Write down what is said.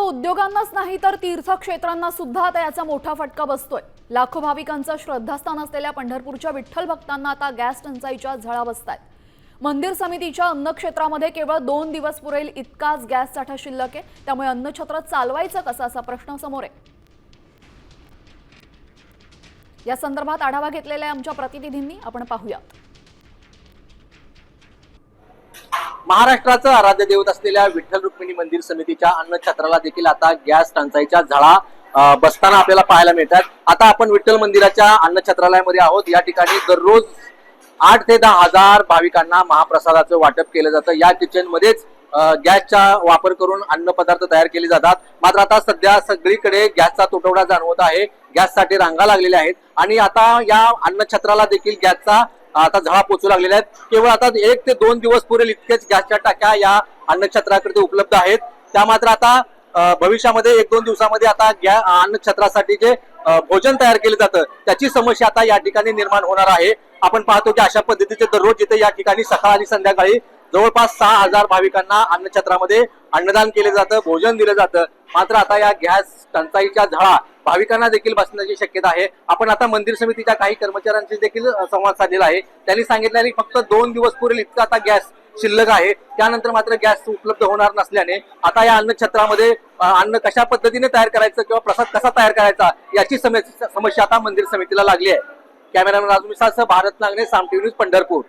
उद्योगांनाच नाही तर तीर्थक्षेत्रांना सुद्धा आता याचा मोठा फटका बसतोय। लाखो भाविकांचं श्रद्धास्थान असलेल्या पंढरपूरच्या विठ्ठल भक्तांना आता गॅस टंचाईच्या झळा बसतायत। मंदिर समितीच्या अन्नक्षेत्रामध्ये केवळ 2 दिवस पुरेल इतकाच गॅस साठा शिल्लक आहे, त्यामुळे अन्नछत्र चालवायचं कसं असा प्रश्न समोर आहे। या संदर्भात आढावा घेतलेला आमच्या प्रतिनिधींनी, आपण पाहूयात। महाराष्ट्राचं आराध्य दैवत असलेल्या विठ्ठल रुक्मिणी मंदिर समितीच्या अन्नछत्राला देखील आता गॅस टंचाईच्या झळा बसताना आपल्याला पाहायला मिळतात। आता आपण विठ्ठल मंदिराच्या अन्नछत्रालयामध्ये आहोत। या ठिकाणी दररोज 8 ते 10 हजार भाविकांना महाप्रसादाचं वाटप केलं जातं। या किचन मध्येच गॅसचा वापर करून अन्नपदार्थ तयार केले जातात। मात्र आता सध्या सगळीकडे गॅसचा तुटवडा जाणवत आहे, गॅससाठी रांगा लागलेल्या आहेत आणि आता या अन्नछत्राला देखील गॅसचा आता झळा पोचू लागलेल्या आहेत। केवळ आता 1 ते 2 दिवस पुरेल इतकेच गॅसच्या टाक्या या अन्नछत्राकडे उपलब्ध आहेत। त्या मात्र आता भविष्यामध्ये 1-2 दिवसामध्ये आता अन्नछत्रासाठी जे भोजन तयार केलं जातं त्याची समस्या आता या ठिकाणी निर्माण होणार आहे। आपण पाहतो की अशा पद्धतीचे दररोज इथे या ठिकाणी सकाळ आणि संध्याकाळी जवळपास 6000 भाविकांना अन्नछत्रामध्ये अन्नदान केले जातं, भोजन दिलं जातं। मात्र आता या गॅस टंचाईच्या झळा भाविकांना देखील बसण्याची शक्यता आहे। आपण आता मंदिर समितीच्या काही कर्मचाऱ्यांशी देखील संवाद साधलेला आहे। त्यांनी सांगितलं की फक्त 2 दिवस पुरेल इतका आता गॅस शिल्लक आहे, त्यानंतर मात्र गॅस उपलब्ध होणार नसल्याने आता या अन्नछत्रामध्ये अन्न कशा पद्धतीने तयार करायचं किंवा प्रसाद कसा तयार करायचा याची समस्या आता मंदिर समितीला लागली आहे। कॅमेरामॅन राजू मिसाळसह भारत नागणे, साम टीव्ही न्यूज, पंढरपूर।